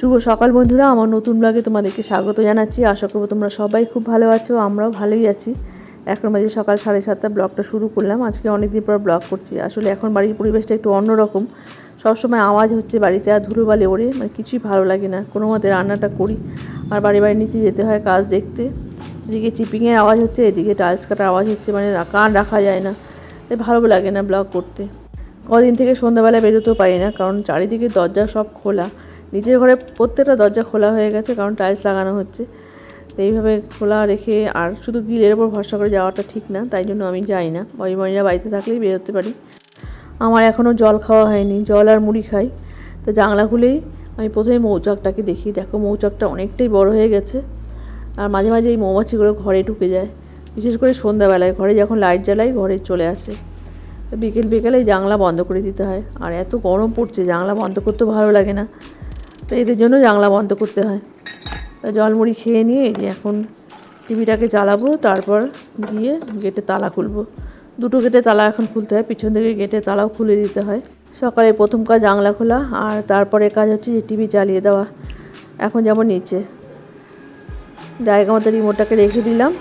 শুভ সকাল বন্ধুরা, আমার নতুন ব্লগে তোমাদেরকে স্বাগত জানাচ্ছি। আশা করব তোমরা সবাই খুব ভালো আছো, আমরাও ভালোই আছি। এখন বাজে সকাল 7:30, ব্লগটা শুরু করলাম। আজকে অনেকদিন পর ব্লগ করছি। আসলে এখন বাড়ির পরিবেশটা একটু অন্যরকম। সবসময় আওয়াজ হচ্ছে বাড়িতে, আর ধুলোবালি ওড়ে, মানে কিছুই ভালো লাগে না। কোনো মতে রান্নাটা করি, আর বাড়ির নিচে যেতে হয় কাজ দেখতে। এদিকে চিপিংয়ের আওয়াজ হচ্ছে, এদিকে টাইলস কাটার আওয়াজ হচ্ছে, মানে কান রাখা যায় না, তাই ভালো লাগে না ব্লগ করতে। কদিন থেকে সন্ধ্যাবেলা বেরোতেও পারি না, কারণ চারিদিকে দরজা সব খোলা। নিচের ঘরে প্রত্যেকটা দরজা খোলা হয়ে গেছে, কারণ টাইলস লাগানো হচ্ছে। তো এইভাবে খোলা রেখে আর শুধু গ্রিলের ওপর ভরসা করে যাওয়াটা ঠিক না, তাই জন্য আমি যাই না। বড়িরা বাড়িতে থাকলেই বেরোতে পারি। আমার এখনও জল খাওয়া হয়নি, জল আর মুড়ি খাই। তো জানলা খুলেই আমি প্রথমে মৌচাকটাকে দেখি। দেখো, মৌচাকটা অনেকটাই বড় হয়ে গেছে, আর মাঝে মাঝে এই মৌমাছিগুলো ঘরে ঢুকে যায়। বিশেষ করে সন্ধ্যাবেলায় ঘরে যখন লাইট জ্বালাই, ঘরে চলে আসে। বিকেলে জানলা বন্ধ করে দিতে হয়। আর এত গরম পড়ছে, জানলা বন্ধ করতেও ভালো লাগে না, তো এদের জন্য জানলা বন্ধ করতে হয়। তা জলমুড়ি খেয়ে নিয়ে এই যে এখন টিভিটাকে চালাবো, তারপর গিয়ে গেটের তালা খুলবো। দুটো গেটের তালা এখন খুলতে হয়, পিছন থেকে গেটের তালাও খুলে দিতে হয়। সকালে প্রথম কাজ জানলা খোলা, আর তারপরে কাজ হচ্ছে যে টিভি চালিয়ে দেওয়া। এখন যেমন নিচে জায়গা মতো রিমোটটাকে রেখে দিলাম,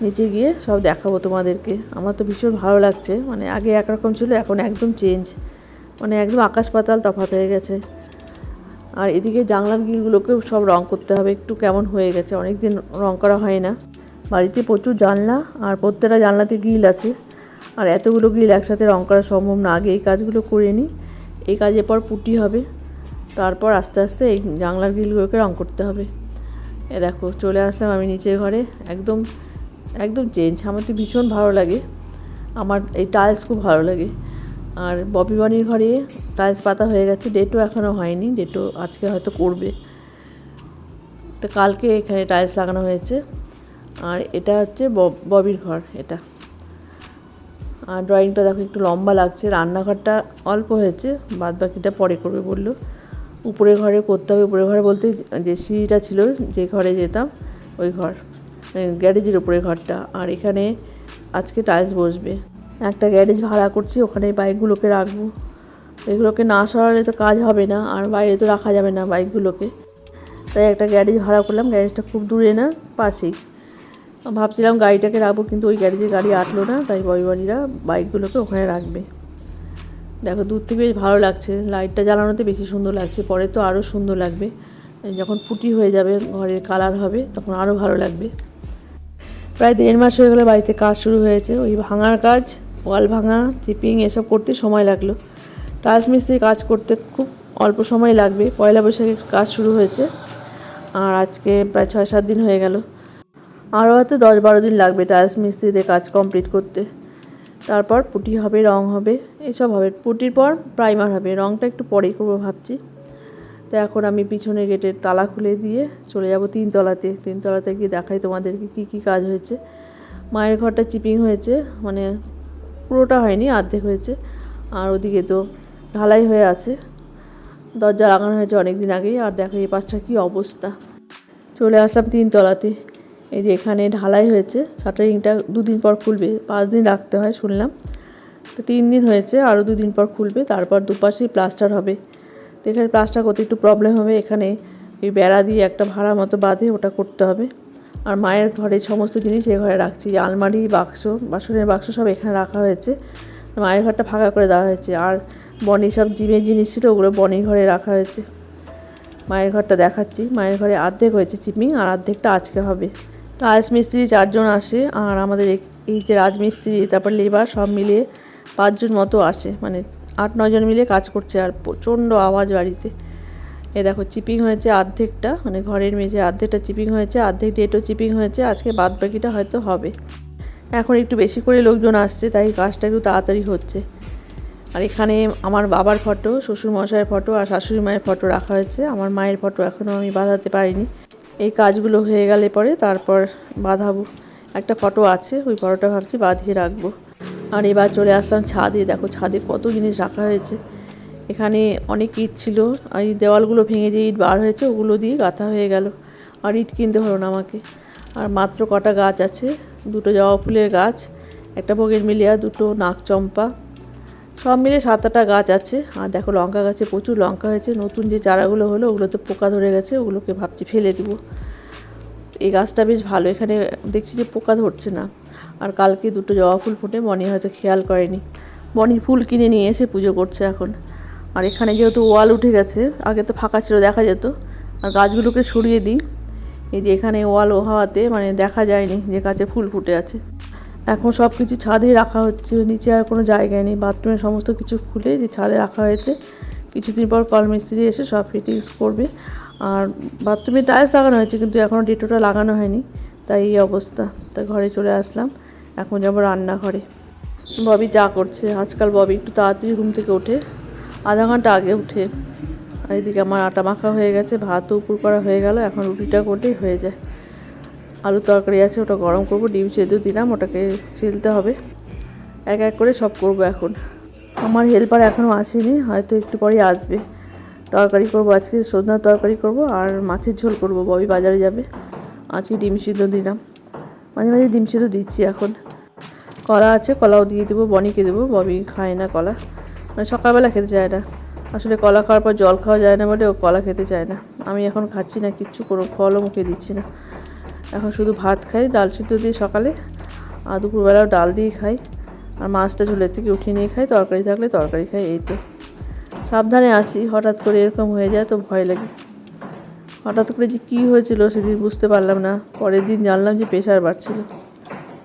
নিচে গিয়ে সব দেখাবো তোমাদেরকে। আমার তো ভীষণ ভালো লাগছে, মানে আগে একরকম ছিল, এখন একদম চেঞ্জ, মানে একদম আকাশ পাতাল তফাৎ হয়ে গেছে। আর এদিকে জানলার গ্রিলগুলোকেও সব রং করতে হবে, একটু কেমন হয়ে গেছে, অনেক দিন রং করা হয় না। বাড়িতে প্রচুর জানলা, আর প্রত্যেকটা জানলাতে গ্রিল আছে, আর এতগুলো গ্রিল একসাথে রং করা সম্ভব না। আগে এই কাজগুলো করে নিই, এই কাজের পর পুটি হবে, তারপর আস্তে আস্তে এই জানলার গ্রিলগুলোকে রং করতে হবে। এ দেখো, চলে আসলাম আমি নিচের ঘরে। একদম একদম চেঞ্জ। আমার তো ভীষণ ভালো লাগে, আমার এই টাইলস খুব ভালো লাগে। আর ববি বানির ঘরে টাইলস পাতা হয়ে গেছে, ডেটও এখনও হয়নি, ডেটও আজকে হয়তো করবে। তো কালকে এখানে টাইলস লাগানো হয়েছে। আর এটা হচ্ছে ববির ঘর এটা। আর ড্রয়িংটা দেখো একটু লম্বা লাগছে। রান্নাঘরটা অল্প হয়েছে, বাদ বাকিটা পরে করবে বললো। উপরের ঘরে করতে হবে। উপরের ঘরে বলতে যে সিঁড়িটা ছিল, যে ঘরে যেতাম, ওই ঘর, গ্যারেজের উপরে ঘরটা। আর এখানে আজকে টাইলস বসবে। একটা গ্যারেজ ভাড়া করছি, ওখানে বাইকগুলোকে রাখবো। এগুলোকে না সরালে তো কাজ হবে না, আর বাইরে তো রাখা যাবে না বাইকগুলোকে, তাই একটা গ্যারেজ ভাড়া করলাম। গ্যারেজটা খুব দূরে না, পাশেই। ভাবছিলাম গাড়িটাকে রাখবো, কিন্তু ওই গ্যারেজে গাড়ি আটলো না, তাই বাড়িরা বাইকগুলোকে ওখানে রাখবে। দেখো, দূর থেকে বেশ ভালো লাগছে, লাইটটা জ্বালানোতে বেশি সুন্দর লাগছে। পরে তো আরও সুন্দর লাগবে, যখন পুটি হয়ে যাবে, ঘরের কালার হবে, তখন আরও ভালো লাগবে। প্রায় 1.5 মাস হয়ে গেলে বাড়িতে কাজ শুরু হয়েছে। ওই ভাঙার কাজ, ওয়াল ভাঙা, চিপিং এসব করতে সময় লাগলো। টাইলস মিস্ত্রি কাজ করতে খুব অল্প সময় লাগবে। পয়লা বৈশাখে কাজ শুরু হয়েছে, আর আজকে প্রায় 6-7 দিন হয়ে গেল। আরও হয়তো 10-12 দিন লাগবে টাইলস মিস্ত্রিদের কাজ কমপ্লিট করতে। তারপর পুটি হবে, রং হবে, এসব হবে। পুটির পর প্রাইমার হবে, রংটা একটু পরেই করবো ভাবছি। তো এখন আমি পিছনে গেটের তালা খুলে দিয়ে চলে যাব 3তলাতে। 3তলাতে গিয়ে দেখাই তোমাদেরকে কী কী কাজ হয়েছে। মায়ের ঘরটা চিপিং হয়েছে, মানে পুরোটা হয়নি, অর্ধেক হয়েছে। আর ওদিকে তো ঢালাই হয়ে আছে, দরজা লাগানো হয়েছে অনেক দিন আগেই। আর দেখো এই পাশটা কী অবস্থা। চলে আসলাম 3তলাতে। এই যে এখানে ঢালাই হয়েছে, শাটারিংটা 2 দিন পর খুলবে, 5 দিন রাখতে হয় শুনলাম। তো 3 দিন হয়েছে, আরও 2 দিন পর খুলবে। তারপর দুপাশেই প্লাস্টার হবে। তো এখানে প্লাস্টার করতে একটু প্রবলেম হবে, এখানে এই বেড়া দিয়ে একটা ভাড়া মতো বাঁধে, ওটা করতে হবে। আর মায়ের ঘরে সমস্ত জিনিস এ ঘরে রাখছি, আলমারি, বাক্স, বাসনের বাক্স সব এখানে রাখা হয়েছে। মায়ের ঘরটা ফাঁকা করে দেওয়া হয়েছে। আর বনি সব জিমের জিনিস ছিল, ওগুলো বনির ঘরে রাখা হয়েছে। মায়ের ঘরটা দেখাচ্ছি। মায়ের ঘরে অর্ধেক হয়েছে চিপিং, আর অর্ধেকটা আজকে হবে। টাইলস মিস্ত্রি 4 জন আসে, আর আমাদের এই যে রাজমিস্ত্রি, তারপর লেবার, সব মিলিয়ে 5 জন মতো আসে, মানে 8-9 জন মিলে কাজ করছে। আর প্রচণ্ড আওয়াজ বাড়িতে। এ দেখো, চিপিং হয়েছে অর্ধেকটা, মানে ঘরের মেঝে অর্ধেকটা চিপিং হয়েছে, অর্ধেক ডেটও চিপিং হয়েছে। আজকে বাদ বাকিটা হয়তো হবে। এখন একটু বেশি করে লোকজন আসছে, তাই কাজটা একটু তাড়াতাড়ি হচ্ছে। আর এখানে আমার বাবার ফটো, শ্বশুরমশাইয়ের ফটো, আর শাশুড়ি মায়ের ফটো রাখা হয়েছে। আমার মায়ের ফটো এখনও আমি বাঁধাতে পারিনি। এই কাজগুলো হয়ে গেলে পরে তারপর বাঁধাবো। একটা ফটো আছে, ওই ফটোটা ভাবছি বাঁধিয়ে রাখবো। আর এবার চলে আসলাম ছাদে। দেখো ছাদে কত জিনিস রাখা হয়েছে। এখানে অনেক ইট ছিল, আর এই দেওয়ালগুলো ভেঙে যে ইট বার হয়েছে, ওগুলো দিয়ে গাঁথা হয়ে গেল। আর ইট কিনতে হলো না আমাকে। আর মাত্র কটা গাছ আছে, 2টো জবা ফুলের গাছ, একটা বোগেনভিলিয়া, 2টো নাকচম্পা, সব মিলে 7-8টা গাছ আছে। আর দেখো লঙ্কা গাছে প্রচুর লঙ্কা হয়েছে। নতুন যে চারাগুলো হলো ওগুলোতে পোকা ধরে গেছে, ওগুলোকে ভাবছি ফেলে দিব। এই গাছটা বেশ ভালো, এখানে দেখছি যে পোকা ধরছে না। আর কালকে 2টো জবা ফুল ফুটে, বনি হয়তো খেয়াল করেনি। বনি ফুল কিনে নিয়ে এসে পুজো করছে এখন। আর এখানে যেহেতু ওয়াল উঠে গেছে, আগে তো ফাঁকা ছিল দেখা যেত, আর গাছগুলোকে সরিয়ে দিই। এই যে এখানে ওয়াল হওয়াতে মানে দেখা যায়নি যে গাছে ফুল ফুটে আছে। এখন সব কিছু ছাদে রাখা হচ্ছে, নিচে আর কোনো জায়গায় নেই। বাথরুমের সমস্ত কিছু খুলে যে ছাদে রাখা হয়েছে। কিছুদিন পর কলমিস্ত্রি এসে সব ফিটিংস করবে। আর বাথরুমে টাইলস লাগানো হয়েছে, কিন্তু এখনও ডেটোটা লাগানো হয়নি, তাই এই অবস্থা। তাই ঘরে চলে আসলাম, এখন যাবো রান্নাঘরে। ববি চা করছে। আজকাল ববি একটু তাড়াতাড়ি ঘুম থেকে ওঠে, আধা ঘন্টা আগে উঠে। আর এদিকে আমার আটা মাখা হয়ে গেছে, ভাতও উপর করা হয়ে গেল, এখন রুটিটা করলেই হয়ে যায়। আলু তরকারি আছে, ওটা গরম করব। ডিম সেদ্ধ দিলাম, ওটাকে ছিলতে হবে। এক এক করে সব করব এখন। আমার হেল্পার এখনও আসেনি, হয়তো একটু পরেই আসবে। তরকারি করব আজকে, সজনার তরকারি করব আর মাছের ঝোল করব। ববি বাজারে যাবে, আজকে ডিম সিদ্ধ দিলাম। মাঝে মাঝে ডিম সিদ্ধ দিচ্ছি এখন। কলা আছে, কলাও দিয়ে দেবো, বনিকে দেবো। ববি খায় না কলা, মানে সকালবেলা খেতে চায় না। আসলে কলা খাওয়ার পর জল খাওয়া যায় না বলে ও কলা খেতে চায় না। আমি এখন খাচ্ছি না কিচ্ছু, কোনো ফলও মুখে দিচ্ছি না। এখন শুধু ভাত খাই, ডাল সিদ্ধ দিয়ে সকালে, আর দুপুরবেলাও ডাল দিয়ে খাই। আর মাছটা ঝোলের থেকে উঠিয়ে নিয়ে খাই, তরকারি থাকলে তরকারি খাই। এই তো সাবধানে আছি, হঠাৎ করে এরকম হয়ে যায় তো ভয় লাগে। হঠাৎ করে যে কী হয়েছিল সেদিন বুঝতে পারলাম না, পরের দিন জানলাম যে প্রেশার বাড়ছিল।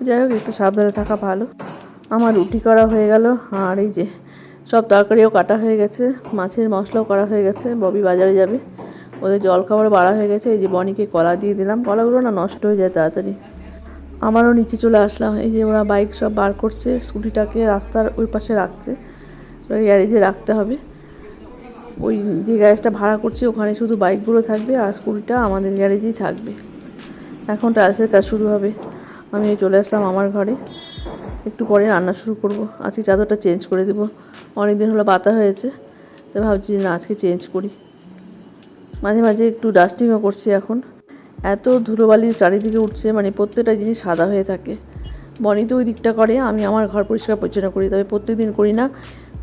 যাই হোক, একটু সাবধানে থাকা ভালো। আমার রুটি করা হয়ে গেল, আর এই যে সব তরকারিও কাটা হয়ে গেছে, মাছের মশলাও করা হয়ে গেছে। ববি বাজারে যাবে, ওদের জলখাবার বাড়া হয়ে গেছে। এই যে বনিকে কলা দিয়ে দিলাম, কলাগুলো না নষ্ট হয়ে যায় তাড়াতাড়ি। আমারও নিচে চলে আসলাম। এই যে ওরা বাইক সব বার করছে, স্কুটিটাকে রাস্তার ওই পাশে রাখছে, ওই গ্যারেজে রাখতে হবে। ওই যে গ্যারেজটা ভাড়া করছে ওখানে শুধু বাইকগুলো থাকবে, আর স্কুটিটা আমাদের গ্যারেজেই থাকবে। এখন টাইলসের কাজ শুরু হবে। আমি চলে আসলাম আমার ঘরে, একটু পরে রান্না শুরু করব। আজকে চাদরটা চেঞ্জ করে দেবো, অনেক দিন হলো পাতা হয়েছে, তো ভাবছি না আজকে চেঞ্জ করি। মাঝে মাঝে একটু ডাস্টিংও করছি এখন। এত ধুলোবালি চারিদিকে উঠছে, মানে প্রত্যেকটা জিনিস সাদা হয়ে থাকে। বনি তো ওই দিকটা করে, আমি আমার ঘর পরিষ্কার পরিচ্ছন্ন করি, তবে প্রত্যেক দিন করি না।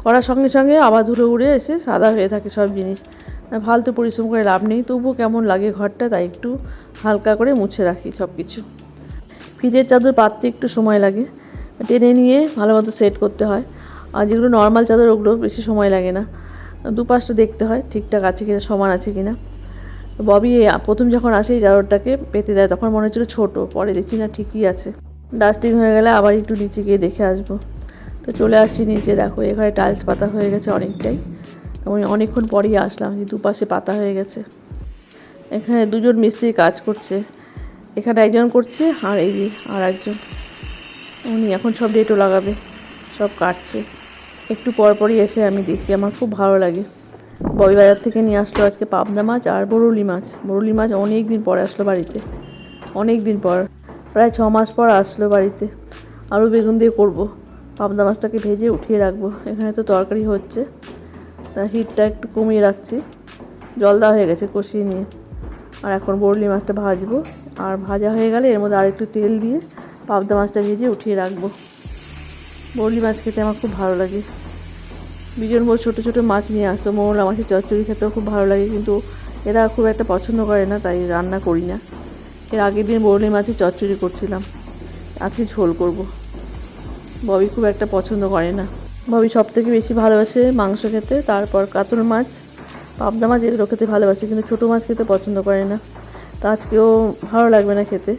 করার সঙ্গে সঙ্গে আবার ধুলো উড়ে এসে সাদা হয়ে থাকে সব জিনিস। ফালতু পরিশ্রম করে লাভ নেই, তবুও কেমন লাগে ঘরটা, তাই একটু হালকা করে মুছে রাখি সব কিছু। ফ্রিজের চাদর পাততে একটু সময় লাগে, টেনে নিয়ে ভালো মতো সেট করতে হয়। আর যেগুলো নর্মাল চাদর ওগুলো বেশি সময় লাগে না, দুপাশটা দেখতে হয় ঠিকঠাক আছে কিনা, সমান আছে কিনা। ববি প্রথম যখন আসে এই চাদরটাকে পেতে দেয়, তখন মনে হচ্ছিলো ছোটো, পরে দেখছি না ঠিকই আছে। ডাস্টিং হয়ে গেলে আবার একটু নিচে গিয়ে দেখে আসবো। তো চলে আসছি নিচে, দেখো এখানে টাইলস পাতা হয়ে গেছে অনেকটাই। আমি অনেকক্ষণ পরেই আসলাম, যে দুপাশে পাতা হয়ে গেছে। এখানে দুজন মিস্ত্রি কাজ করছে, এখানে একজন করছে আর এই যে আর একজন, উনি এখন সব ডেটো লাগাবে, সব কাটছে। একটু পরপরই এসে আমি দেখি, আমার খুব ভালো লাগে। ববি বাজার থেকে নিয়ে আসলো আজকে পাবদা মাছ আর বরুলি মাছ। বরুলি মাছ অনেক দিন পরে আসলো বাড়িতে, অনেক দিন পর, প্রায় 6 মাস পর আসলো বাড়িতে। আলু বেগুন দিয়ে করবো, পাবদা মাছটাকে ভেজে উঠিয়ে রাখবো। এখানে তো তরকারি হচ্ছে, হিটটা একটু কমিয়ে রাখছি, জল দেওয়া হয়ে গেছে কষিয়ে নিয়ে। আর এখন বরুলি মাছটা ভাজবো, আর ভাজা হয়ে গেলে এর মধ্যে আরেকটু তেল দিয়ে পাবদা মাছটা ভেজে উঠিয়ে রাখবো। বরুলি মাছ খেতে আমার খুব ভালো লাগে। বিজন বউ ছোটো ছোটো মাছ নিয়ে আসতো, মৌলা মাছের চচ্চড়ি খেতেও খুব ভালো লাগে, কিন্তু এরা খুব একটা পছন্দ করে না, তাই রান্না করি না। এর আগের দিন বরুলি মাছের চচ্চড়ি করছিলাম, আজকে ঝোল করব। ববি খুব একটা পছন্দ করে না। ববি সব থেকে বেশি ভালোবাসে মাংস খেতে, তারপর কাতল মাছ, পাবদা মাছ এগুলো খেতে ভালোবাসে, কিন্তু ছোটো মাছ খেতে পছন্দ করে না। তা আজকেও ভালো লাগবে না খেতে,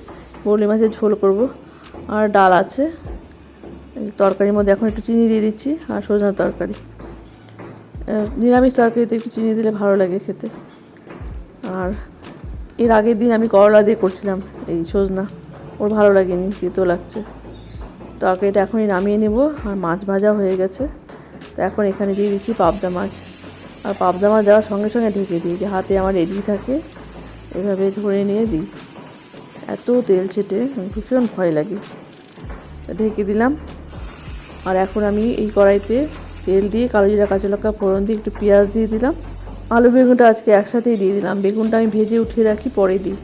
বরুলি মাছের ঝোল করব। আর ডাল আছে, তরকারির মধ্যে এখন একটু চিনি দিয়ে দিচ্ছি, আর সজনার তরকারি। নিরামিষ তরকারিতে একটু চিনি দিলে ভালো লাগে খেতে। আর এর আগের দিন আমি করলা দিয়ে করছিলাম এই সজনা, ওর ভালো লাগেনি, তেতো লাগছে। তরকারিটা এখনই নামিয়ে নেব। আর মাছ ভাজা হয়ে গেছে, তো এখন এখানে দিয়ে দিচ্ছি পাবদা মাছ। আর পাবদা মাছ দেওয়ার সঙ্গে সঙ্গে ঢেকে দিই, যে হাতে আমার রেডি থাকে, এভাবে ধরে নিয়ে দিই। এত তেল ছেটে ভীষণ ভয় লাগে, ঢেকে দিলাম। আর এখন আমি এই কড়াইতে তেল দিয়ে কালো জিরা কাঁচা লঙ্কা ফোড়ন দিয়ে একটু পেঁয়াজ দিয়ে দিলাম। আলু বেগুনটা আজকে একসাথেই দিয়ে দিলাম। বেগুনটা আমি ভেজে উঠিয়ে রাখি, পরে দিই,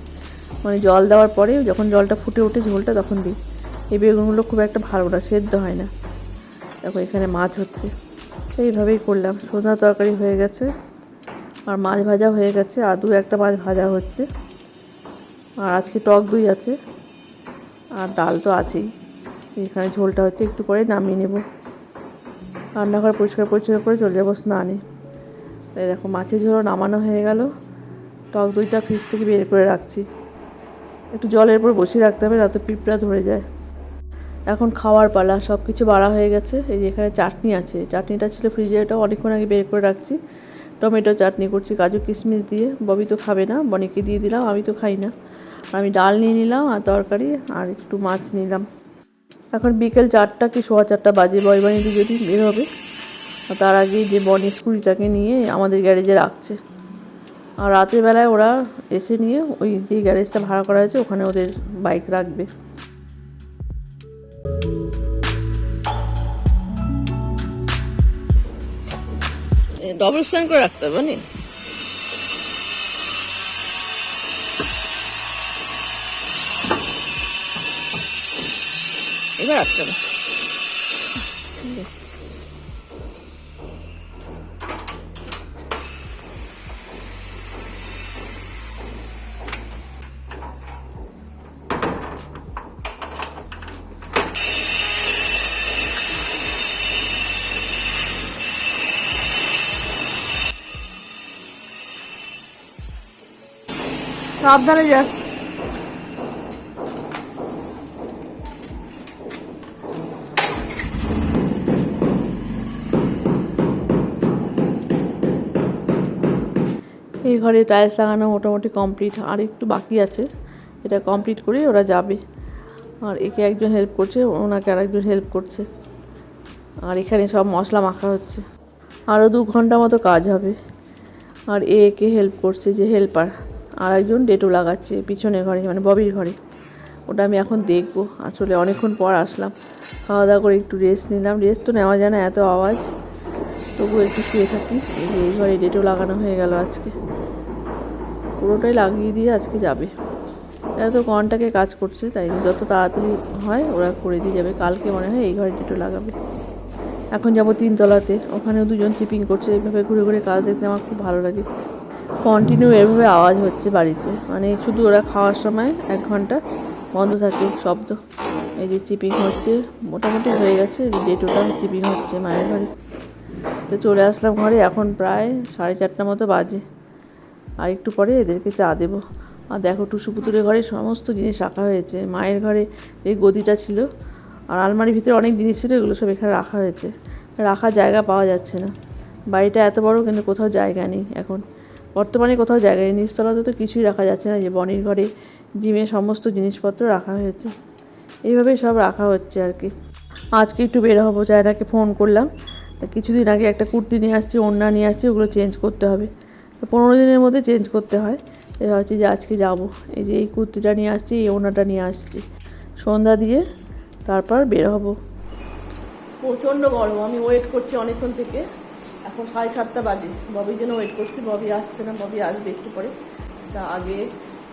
মানে জল দেওয়ার পরে যখন জলটা ফুটে ওঠে ঝোলটা তখন দিই। এই বেগুনগুলো খুব একটা ভালো না, সেদ্ধ হয় না। দেখো এখানে মাছ হচ্ছে, এইভাবেই করলাম। সন্ধ্যা তরকারি হয়ে গেছে, আর মাছ ভাজা হয়ে গেছে, আর একটা মাছ ভাজা হচ্ছে, আর আজকে টক দই আছে, আর ডাল তো আছেই। এখানে ঝোলটা হচ্ছে, একটু পরে নামিয়ে নেব। রান্নাঘর পরিষ্কার পরিচ্ছন্ন করে চলে যাবো স্নানে। এই দেখো মাছের ঝোল নামানো হয়ে গেল, টক দইটা ফ্রিজ থেকে বের করে রাখছি। একটু জলের উপর বসিয়ে রাখতে হবে, না তো পিঁপড়া ধরে যায়। এখন খাওয়ার পালা, সব কিছু বাড়া হয়ে গেছে। এই যে এখানে চাটনি আছে, চাটনিটা ছিল ফ্রিজে, এটা অনেকক্ষণ আগে বের করে রাখছি। টমেটো চাটনি করছি কাজু কিশমিশ দিয়ে। ববি তো খাবে না, বনিকে দিয়ে দিলাম, আমি তো খাই না। আমি ডাল নিয়ে নিলাম, আর তরকারি, আর একটু মাছ নিলাম। এখন বিকেল 4টা কি 4:15 বাজে, বয়বানি দুজনই বের হবে। তার আগে যে বনি স্কুটিটাকে নিয়ে আমাদের গ্যারেজে রাখছে, আর রাতের বেলায় ওরা এসে নিয়ে ওই যে গ্যারেজটা ভাড়া করা হয়েছে ওখানে ওদের বাইক রাখবে। ডবল স্ট্যান্ড করে রাখতে হবে না, এবার রাখতে হবে। সাবধানে যাস। এই ঘরে টাইলস লাগানো মোটামুটি কমপ্লিট, আর একটু বাকি আছে। এটা কমপ্লিট করে ওরা যাবে। আর একে একজন হেল্প করছে, ওনাকে আরেকজন হেল্প করছে। আর এখানে সব মশলা মাখা হচ্ছে, আরও 2 ঘন্টা মতো কাজ হবে। আর একে হেল্প করছে, যে হেল্পার, আর একজন ডেটো লাগাচ্ছে পিছনের ঘরে, মানে ববির ঘরে। ওটা আমি এখন দেখবো। আসলে অনেকক্ষণ পর আসলাম, খাওয়া দাওয়া করে একটু রেস্ট নিলাম। রেস্ট তো নেওয়া যায় না, এত আওয়াজ, তবুও একটু শুয়ে থাকি। এই ঘরে ডেটো লাগানো হয়ে গেল আজকে, পুরোটাই লাগিয়ে দিয়ে আজকে যাবে। এরা তো কন্টাকে কাজ করছে, তাই যত তাড়াতাড়ি হয় ওরা করে দিয়ে যাবে। কালকে মনে হয় এই ঘরে ডেটো লাগাবে। এখন যাবো 3 তলাতে, ওখানেও 2জন চিপিং করছে। এইভাবে ঘুরে ঘুরে কাজ দেখতে আমার খুব ভালো লাগে। কন্টিনিউ এভাবে আওয়াজ হচ্ছে বাড়িতে, মানে শুধু ওরা খাওয়ার সময় 1 ঘন্টা বন্ধ থাকে শব্দ। এই যে চিপিং হচ্ছে, মোটামুটি হয়ে গেছে। ডেটোটা চিপিং হচ্ছে মায়ের ঘরে। তো চলে আসলাম ঘরে, এখন প্রায় 4:30 মতো বাজে। আর একটু পরে এদেরকে চা দেবো। আর দেখো টুসু পুতুলের ঘরে সমস্ত জিনিস রাখা হয়েছে। মায়ের ঘরে এই গদিটা ছিল, আর আলমারির ভিতরে অনেক জিনিস ছিল, এগুলো সব এখানে রাখা হয়েছে। রাখার জায়গা পাওয়া যাচ্ছে না। বাড়িটা এত বড়, কিন্তু কোথাও জায়গা নেই এখন, বর্তমানে কোথাও জায়গা নেই। নিচতলাতে তো কিছুই রাখা যাচ্ছে না। যে বনির ঘরে জিমে সমস্ত জিনিসপত্র রাখা হয়েছে, এইভাবেই সব রাখা হচ্ছে আর কি। আজকে একটু বের হবো, জায়গাকে ফোন করলাম। কিছুদিন আগে একটা কুর্তি নিয়ে আসছি, ওড়না নিয়ে আসছি, ওগুলো চেঞ্জ করতে হবে। 15 দিনের মধ্যে চেঞ্জ করতে হয়। এই ভাবছি যে আজকে যাব। এই যে এই কুর্তিটা নিয়ে আসছি, এই ওড়নাটা নিয়ে আসছি, সন্ধ্যা দিয়ে তারপর বের হব। প্রচণ্ড গরম, আমি ওয়েট করছি অনেকক্ষণ থেকে। এখন 7:30 বাজে, ববির জন্য ওয়েট করছি। ববি আসছে না, ববি আসবে একটু পরে। তা আগে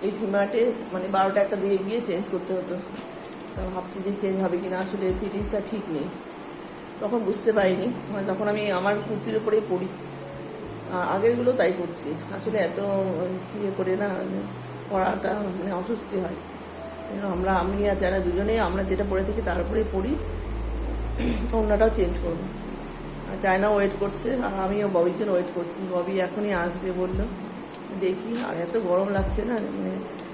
এই ভিমার্টে মানে 12টা 1টা দিয়ে গিয়ে চেঞ্জ করতে হতো। তা ভাবছি যে চেঞ্জ হবে কিনা, আসলে ফিটিংসটা ঠিক নেই। তখন বুঝতে পারিনি, মানে তখন আমি আমার কুর্তির উপরেই পরি। আগেরগুলো তাই করছি। আসলে এত ইয়ে করে না পড়াটা, মানে অস্বস্তি হয়। আমি আর যারা দুজনেই আমরা যেটা পরে থাকি তার উপরেই পড়ি। ওড়নাটাও চেঞ্জ করবো। আর চায়না ওয়েট করছে, আর আমিও ববির জন্য ওয়েট করছি। ববি এখনই আসবে বললো, দেখি। আর এত গরম লাগছে না, মানে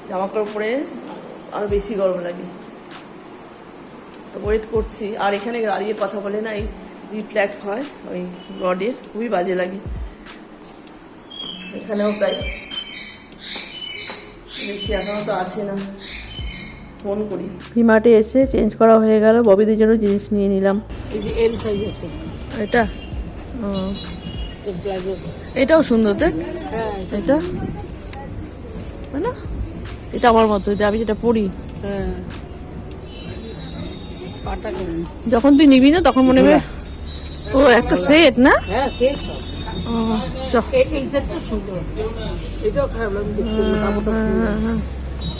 জামা কাপড় পরে আরও বেশি গরম লাগে। তো ওয়েট করছি। আর এখানে দাঁড়িয়ে কথা বলে না, এই রিফ্ল্যাক্ট হয় ওই রডের, খুবই বাজে লাগে। এখানেও তাই, দেখছি এখনও তো আসে না, ফোন করি। ভিমার্টে এসে চেঞ্জ করা হয়ে গেল, ববিদের জন্য জিনিস নিয়ে নিলাম। এই যে এল সাইজ আছে এটা, প্লাজো, এটাও সুন্দর দেখ। হ্যাঁ এটা না, এটা আমার মতো, যে আমি যেটা পরি। হ্যাঁ, পাটা কেমন? যখন তুই নিবি না তখন মনে হবে ও একটা সেট না। হ্যাঁ সেট সব। এই সেটটা সুন্দর, এটাও খারাপ লাগে দেখতে, মোটামুটি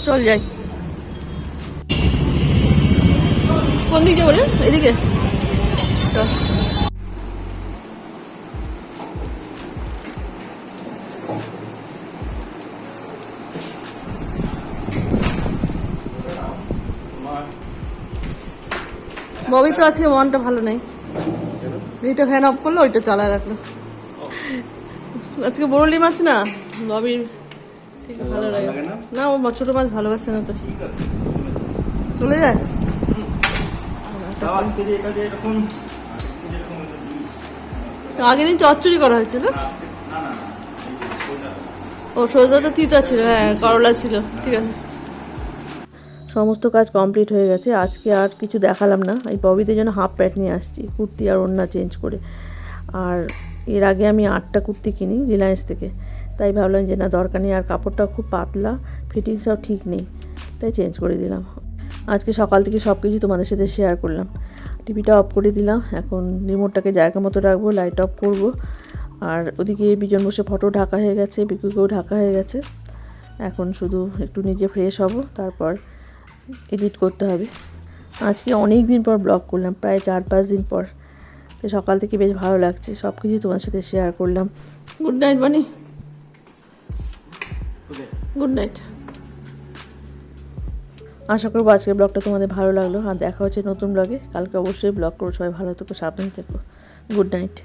চল যাই। কোন দিকে বলে? এদিকে চল। ববি তো আজকে মনটা ভালো নেই, এইটা ফ্যান অফ করলো, ওইটা চালায় রাখলো। আজকে বড়লি মাছ না ববির ঠিক ভালো লাগে না, ও ছোট মাছ ভালোবাসে না তো চলে যায়। আগের দিন চচ্চড়ি করা হয়েছিল, ও সজদাটা তিতা ছিল, হ্যাঁ করলা ছিল, ঠিক আছে। সমস্ত কাজ কমপ্লিট হয়ে গেছে, আজকে আর কিছু দেখালাম না। এই ববিদের জন্য হাফ প্যান্ট নিয়ে আসছি, কুর্তি আর ওড়না চেঞ্জ করে। আর এর আগে আমি 8টা কুর্তি কিনি রিলায়েন্স থেকে, তাই ভাবলাম যে না দরকার নেই, আর কাপড়টাও খুব পাতলা, ফিটিংসটাও ঠিক নেই, তাই চেঞ্জ করে দিলাম। আজকে সকাল থেকে সব কিছু তোমাদের সাথে শেয়ার করলাম। টিভিটা অফ করে দিলাম, এখন রিমোটটাকে জায়গা মতো রাখবো, লাইট অফ করব। আর ওদিকে বিজন বসে ফটো ঢাকা হয়ে গেছে, বিকুকেও ঢাকা হয়ে গেছে। এখন শুধু একটু নিজে ফ্রেশ হব, তারপর এডিট করতে হবে। আজকে অনেক দিন পর ব্লগ করলাম, প্রায় 4-5 দিন পর, তো সকাল থেকে বেশ ভালো লাগছে, সব কিছু তোমার সাথে শেয়ার করলাম। গুড নাইট বানি, গুড নাইট। আশা করবো আজকের ব্লগটা তোমাদের ভালো লাগলো, আর দেখা হচ্ছে নতুন ব্লগে। কালকে অবশ্যই ব্লগ করো, সবাই ভালো থেকো, সাবধানে থেকো। Good night.